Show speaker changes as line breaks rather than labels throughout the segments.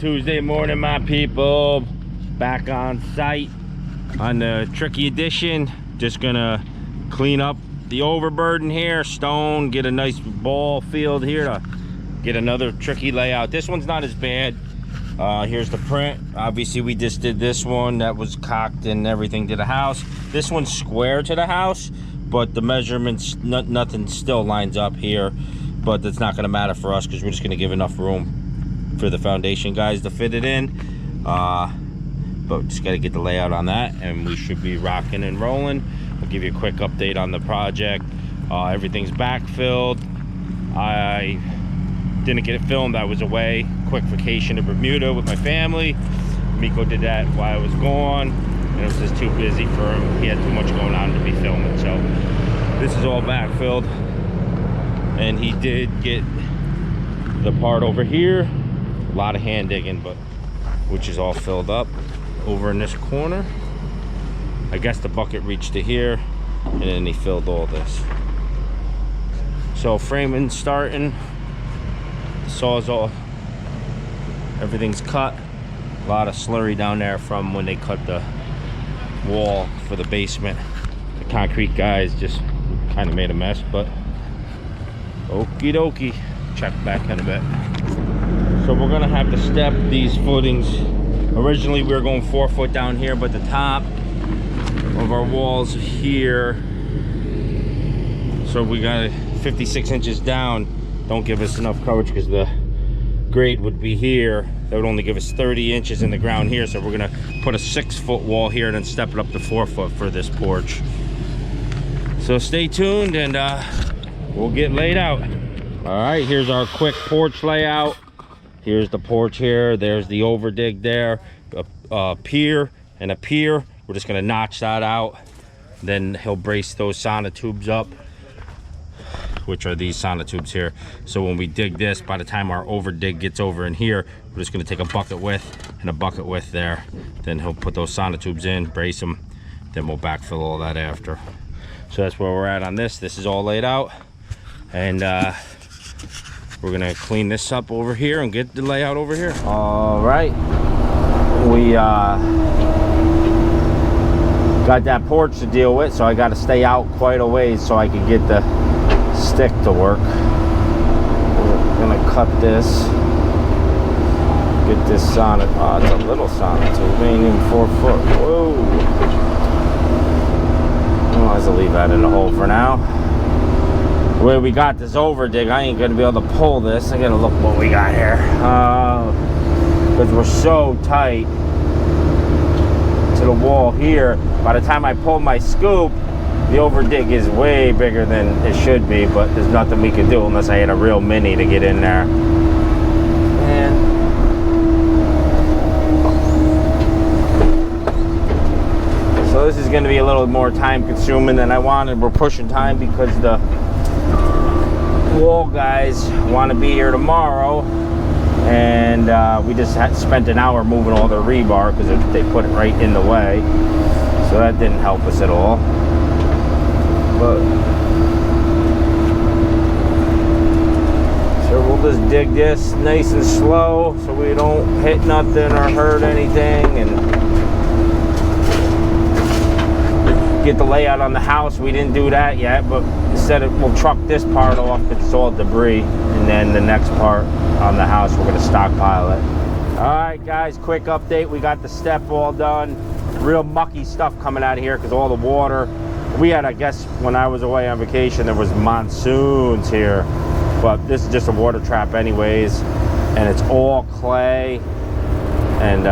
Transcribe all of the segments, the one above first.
Tuesday morning, my people. Back on site on the tricky edition. Just gonna clean up the overburden here, stone, get a nice ball field here to get another tricky layout. This one's not as bad. Here's the print. Obviously we just did this one that was cocked and everything to the house. This one's square to the house, but the measurements, nothing still lines up here, but that's not going to matter for us because we're just going to give enough room for the foundation guys to fit it in. But just got to get the layout on that and we should be rocking and rolling. I'll give you a quick update on the project. Everything's backfilled. I didn't get it filmed. I was away, quick vacation to Bermuda with my family. Miko did that while I was gone, and it was just too busy for him. He had too much going on to be filming. So this is all backfilled, and he did get the part over here. A lot of hand digging, but which is all filled up over in this corner. I guess the bucket reached to here, and then he filled all this. So framing starting. Sawzall, everything's cut. A lot of slurry down there from when they cut the wall for the basement. The concrete guys just kind of made a mess, but okie dokie. Check back in a bit. So we're gonna have to step these footings. Originally we were going 4 foot down here, but the top of our walls here, so we got 56 inches down. Don't give us enough coverage because the grade would be here. That would only give us 30 inches in the ground here. So we're gonna put a 6 foot wall here and then step it up to 4 foot for this porch. So stay tuned and we'll get laid out. All right, here's our quick porch layout. Here's the porch here. There's the overdig there. A pier and a pier. We're just gonna notch that out. Then he'll brace those sonotubes up, which are these sonotubes here. So when we dig this, by the time our overdig gets over in here, we're just gonna take a bucket width and a bucket width there. Then he'll put those sonotubes in, brace them, then we'll backfill all that after. So that's where we're at on this. This is all laid out. And we're gonna clean this up over here and get the layout over here. All right, we got that porch to deal with, so I gotta stay out quite a ways so I can get the stick to work. We're gonna cut this, get this sonnet. Oh, it's a little sonnet, so it ain't even 4 foot. Whoa! I'll just leave that in the hole for now. The way we got this overdig, I ain't gonna be able to pull this. I gotta look what we got here, because we're so tight to the wall here. By the time I pull my scoop, the overdig is way bigger than it should be, but there's nothing we can do unless I had a real mini to get in there. And so this is going to be a little more time consuming than I wanted. We're pushing time because the wall guys want to be here tomorrow, and we just spent an hour moving all the rebar because they put it right in the way, so that didn't help us at all. But so we'll just dig this nice and slow so we don't hit nothing or hurt anything, and get the layout on the house. We didn't do that yet, but instead we'll truck this part off because it's all debris, and then the next part on the house we're going to stockpile it. All right guys, quick update. We got the step all done. Real mucky stuff coming out of here because all the water we had, I guess when I was away on vacation there was monsoons here, but this is just a water trap anyways, and it's all clay. And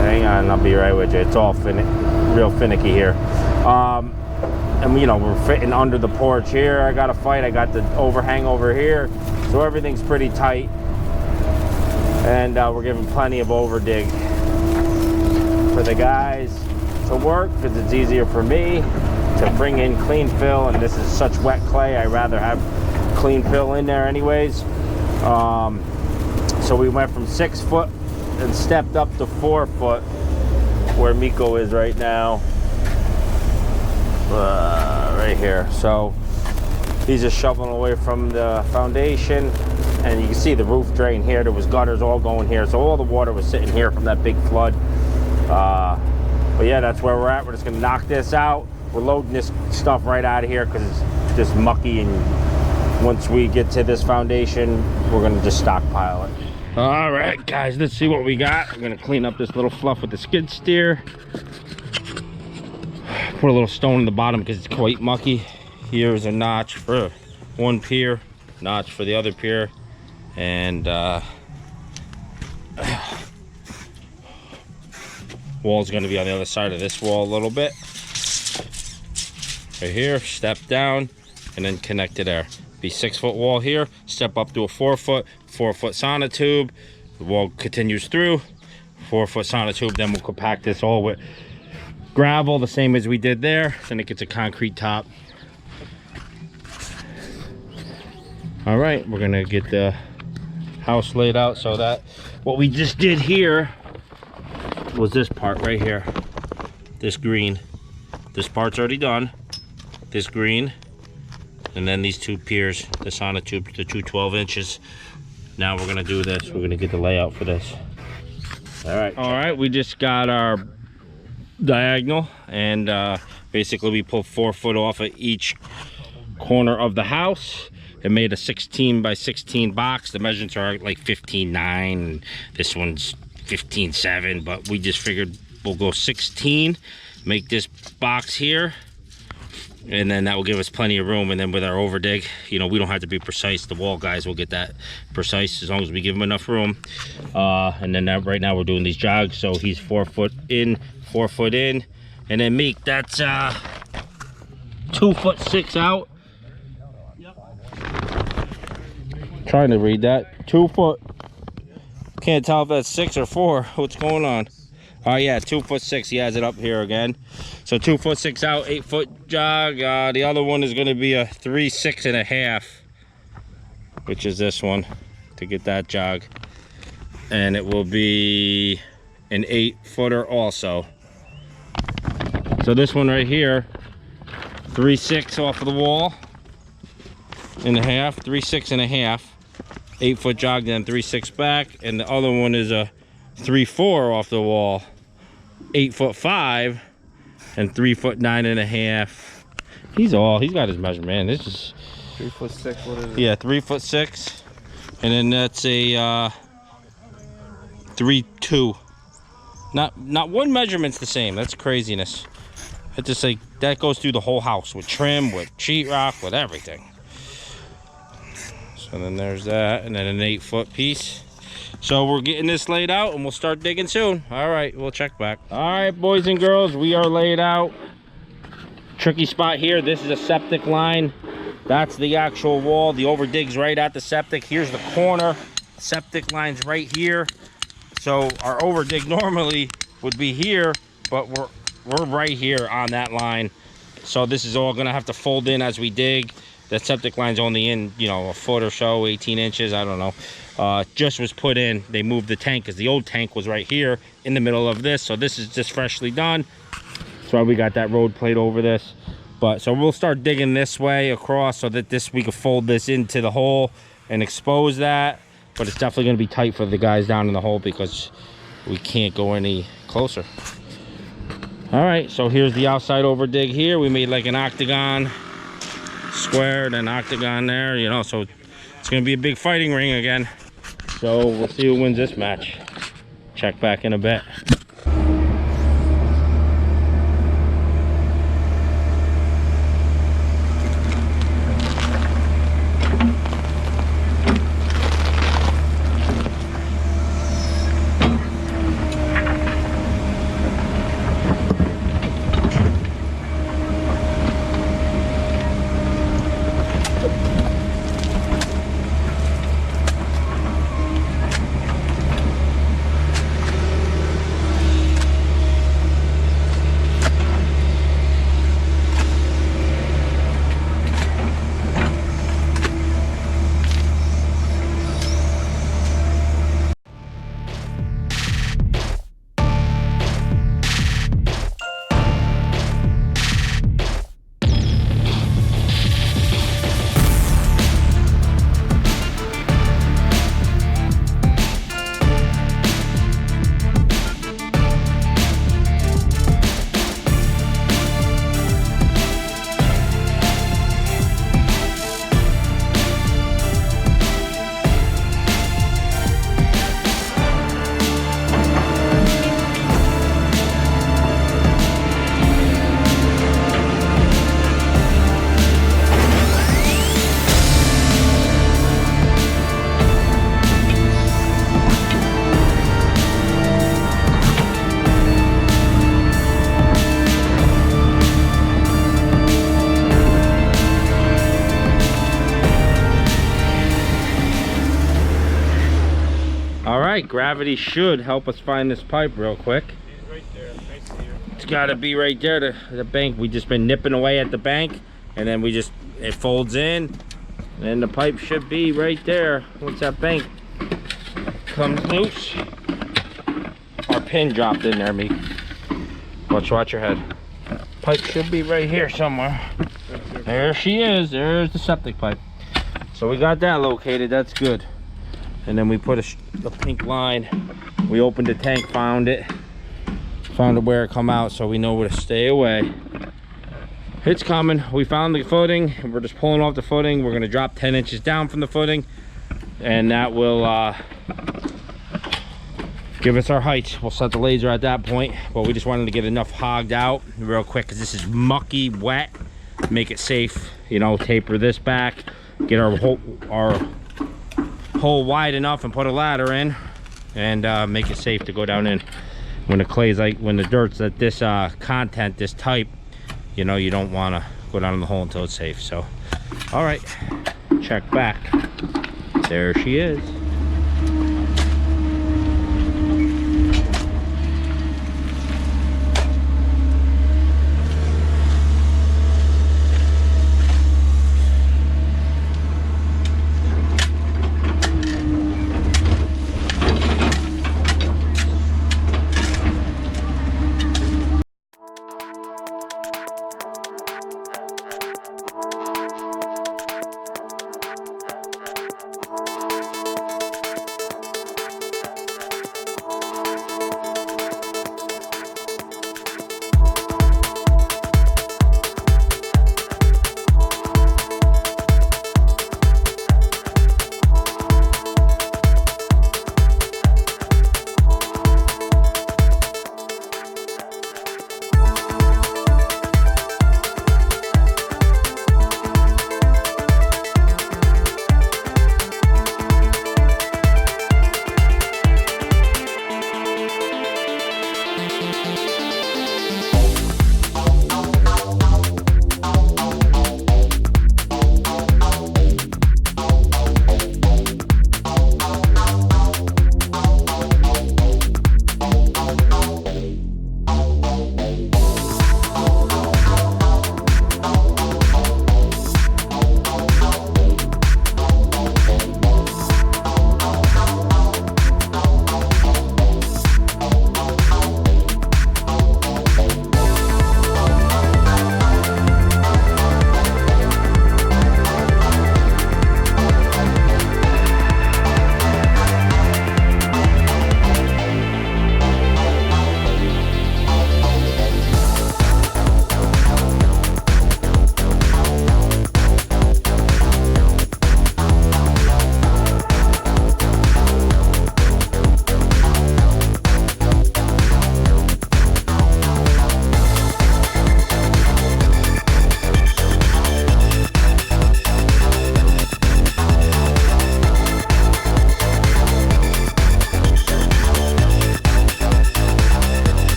hang on, I'll be right with you. It's all real finicky here. And you know, we're fitting under the porch here. I got a fight. I got the overhang over here, so everything's pretty tight, and we're giving plenty of overdig for the guys to work because it's easier for me to bring in clean fill, and this is such wet clay. I'd rather have clean fill in there anyways. So we went from 6 foot and stepped up to 4 foot where Miko is right now, right here. So he's just shoveling away from the foundation. and you can see the roof drain here. There was gutters all going here, so all the water was sitting here from that big flood. But yeah, that's where we're at. We're just gonna knock this out. We're loading this stuff right out of here because it's just mucky, and once we get to this foundation, we're gonna just stockpile it. All right, guys, let's see what we got. I'm gonna clean up this little fluff with the skid steer. Put a little stone in the bottom because it's quite mucky. Here's a notch for one pier, notch for the other pier, and wall's going to be on the other side of this wall a little bit. Right here, step down, and then connect to there. Be 6-foot wall here, step up to a 4-foot sonotube. The wall continues through, 4-foot sonotube. Then we'll compact this all with gravel, the same as we did there. Then it gets a concrete top. All right, we're gonna get the house laid out so that what we just did here was this part right here, this green. This part's already done, this green, and then these two piers, the sonotube, the two 12 inches. Now we're gonna do this. We're gonna get the layout for this. All right, we just got our diagonal, and basically we pulled 4 foot off of each corner of the house. It made a 16 by 16 box. The measurements are like 15.9, and this one's 15.7, but we just figured we'll go 16, make this box here, and then that will give us plenty of room. And then with our overdig, you know, we don't have to be precise. The wall guys will get that precise as long as we give them enough room. And then right now we're doing these jogs, so he's 4 foot in, 4 foot in, and then Meek, that's 2'6" out. Trying to read that. 2 foot. Can't tell if that's 6 or 4. What's going on? Oh yeah, 2'6". He has it up here again. So 2'6" out, 8-foot jog. The other one is going to be a 3'6½", which is this one, to get that jog. And it will be an 8-footer also. So this one right here, 3'6" off of the wall and a half, 3'6½". 8-foot jog, then 3'6" back, and the other one is a 3'4" off the wall, 8'5" and 3'9½". He's got his measurement. This is
3'6". What is it?
Yeah, 3'6", and then that's a 3'2". Not one measurement's the same. That's craziness. It's just like that goes through the whole house with trim, with sheetrock, with everything. So then there's that, and then an 8-foot piece. So we're getting this laid out, and we'll start digging soon. All right, we'll check back. All right, boys and girls, we are laid out. Tricky spot here. This is a septic line. That's the actual wall. The overdig's right at the septic. Here's the corner. Septic line's right here. So our overdig normally would be here, but we're right here on that line. So this is all gonna have to fold in as we dig. That septic line's only in, you know, a foot or so, 18 inches, I don't know. Just was put in. They moved the tank because the old tank was right here in the middle of this. So this is just freshly done. That's why we got that road plate over this. But so we'll start digging this way across so that we can fold this into the hole and expose that. But it's definitely going to be tight for the guys down in the hole because we can't go any closer. All right, so here's the outside overdig here. We made like an octagon, squared and octagon there, you know, so it's going to be a big fighting ring again. So we'll see who wins this match. Check back in a bit. right, gravity should help us find this pipe real quick.
It's right there. I see her.
It's gotta be right there, the bank. We just been nipping away at the bank, and then it folds in, and the pipe should be right there once that bank comes loose. Our pin dropped in there, Meek. Watch your head. Pipe should be right here somewhere. There she is. There's the septic pipe. So we got that located. That's good. And then we put a pink line. We opened the tank, found it where it come out, so we know where to stay away. It's coming. We found the footing. We're just pulling off the footing. We're gonna drop 10 inches down from the footing, and that will give us our height. We'll set the laser at that point, but we just wanted to get enough hogged out real quick because this is mucky, wet. Make it safe, you know. Taper this back, get our hole wide enough, and put a ladder in, and make it safe to go down in. When the clay's when the dirt's at this content, this type, you know, you don't want to go down in the hole until it's safe. So, all right, check back. There she is.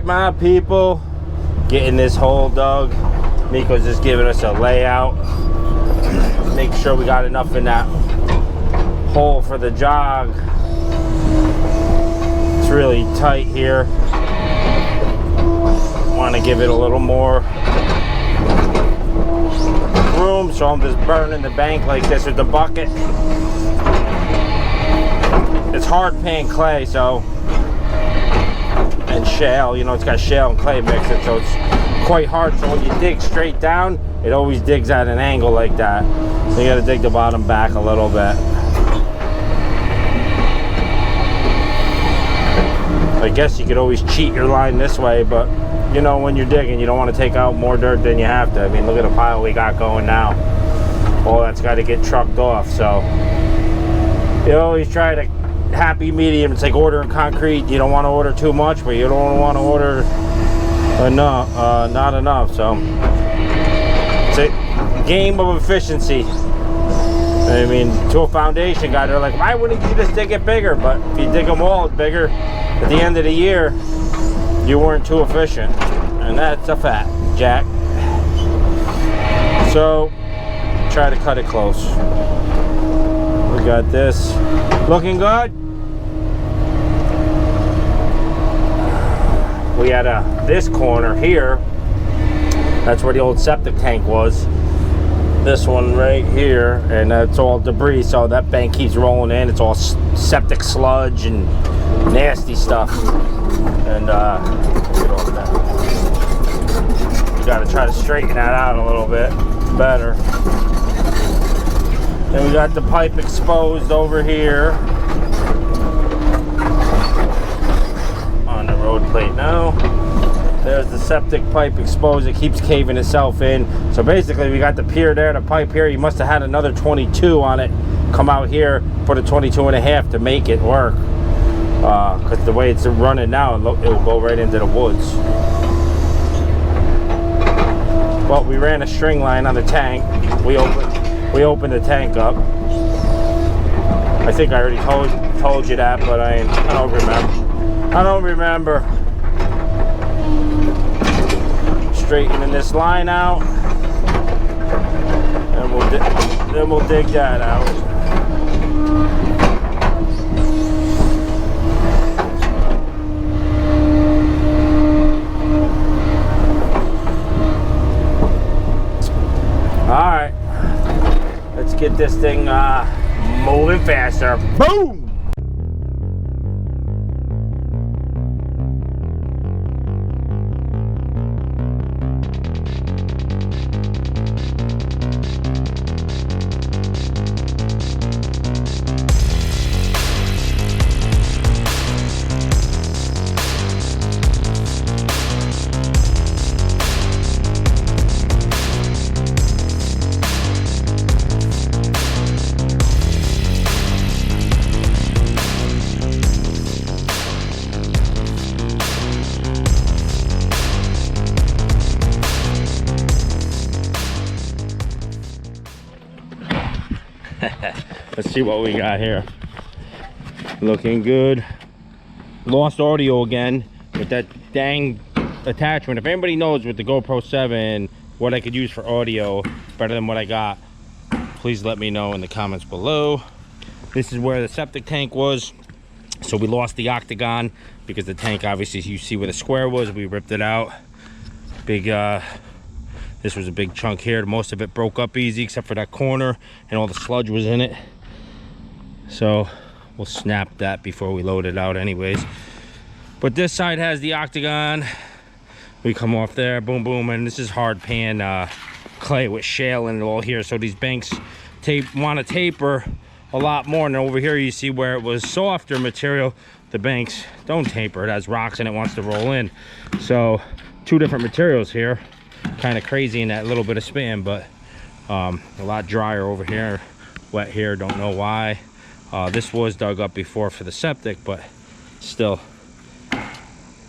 My people, getting this hole dug. Miko's just giving us a layout. Make sure we got enough in that hole for the jog. It's really tight here. Want to give it a little more room, so I'm just burning the bank like this with the bucket. It's hard pan clay, so, and shale, you know, it's got shale and clay mixed in, so it's quite hard. So when you dig straight down, it always digs at an angle like that. So you got to dig the bottom back a little bit. I guess you could always cheat your line this way, but you know, when you're digging, you don't want to take out more dirt than you have to. I mean, look at the pile we got going now. All that's got to get trucked off. So you always try to happy medium. It's like ordering concrete. You don't want to order too much, but you don't want to order enough, not enough. So it's a game of efficiency. I mean, to a foundation guy, they're like, why wouldn't you just dig it bigger? But if you dig them all bigger, at the end of the year, you weren't too efficient, and that's a fact. jack. So try to cut it close. We got this looking good. We had this corner here. That's where the old septic tank was. This one right here, and it's all debris, so that bank keeps rolling in. It's all septic sludge and nasty stuff. And look at all that. You got to try to straighten that out a little bit better. Then we got the pipe exposed over here on the road plate now. There's the septic pipe exposed. It keeps caving itself in. So basically we got the pier there, the pipe here. You must have had another 22 on it come out here, put a 22.5 to make it work. Because the way it's running now, it will go right into the woods. Well, we ran a string line on the tank. We opened the tank up. I think I already told you that, but I don't remember. I don't remember. Straightening this line out, and then we'll dig that out. All right, let's get this thing moving faster. Boom! Let's see what we got here. Looking good. Lost audio again with that dang attachment. If anybody knows with the GoPro 7 what I could use for audio better than what I got, please let me know in the comments below. This is where the septic tank was. So we lost the octagon because the tank, obviously you see where the square was. We ripped it out. Big this was a big chunk here. Most of it broke up easy except for that corner, and all the sludge was in it. So we'll snap that before we load it out anyways. But this side has the octagon. We come off there, boom, boom, and this is hard pan clay with shale in it all here. So these banks want to taper a lot more. And over here you see where it was softer material, the banks don't taper. It has rocks and it wants to roll in. So two different materials here. Kind of crazy in that little bit of span, but a lot drier over here, wet here, don't know why. This was dug up before for the septic, but still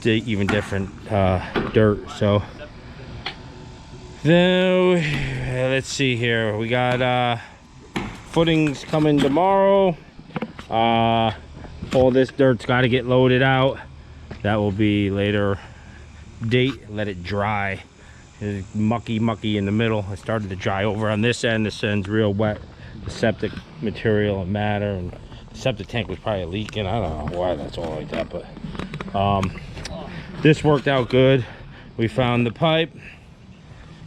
even different dirt. So then let's see here, we got footings coming tomorrow. All this dirt's got to get loaded out. That will be later date. Let it dry. It's mucky in the middle. It started to dry over on this end. This end's real wet. The septic material and matter, and the septic tank was probably leaking. I don't know why that's all like that, but this worked out good. We found the pipe.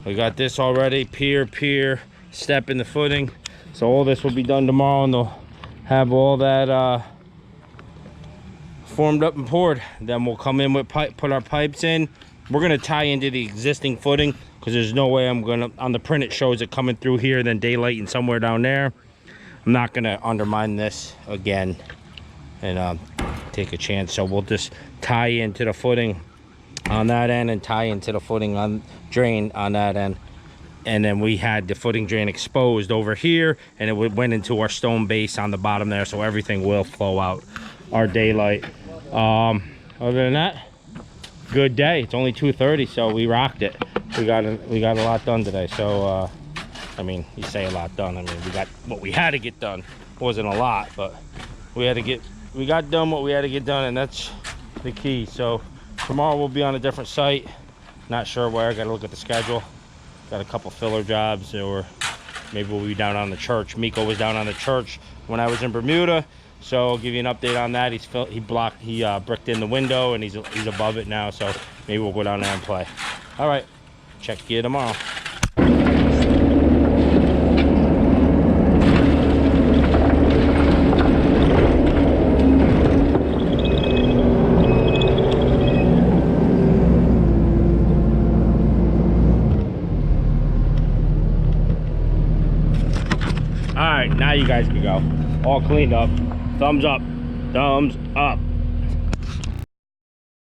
We got this already. Pier, step in the footing. So all this will be done tomorrow, and they'll have all that formed up and poured. Then we'll come in with pipe, put our pipes in. We're gonna tie into the existing footing because there's no way I'm gonna, on the print it shows it coming through here, then daylight and somewhere down there. I'm not gonna undermine this again and take a chance. So we'll just tie into the footing on that end and tie into the footing on drain on that end. And then we had the footing drain exposed over here, and it went into our stone base on the bottom there, so everything will flow out our daylight. Other than that, good day. It's only 2:30, so we rocked it. We got a lot done today. So I mean, you say a lot done, I mean, we got what we had to get done. It wasn't a lot, but we got done what we had to get done, and that's the key. So tomorrow we'll be on a different site. Not sure where. Gotta look at the schedule. Got a couple filler jobs, or maybe we'll be down on the church. Miko was down on the church when I was in Bermuda, so I'll give you an update on that. He bricked in the window, and he's above it now, so maybe we'll go down there and play. All right, check you tomorrow. All right, now you guys can go. All cleaned up. Thumbs up. Thumbs up.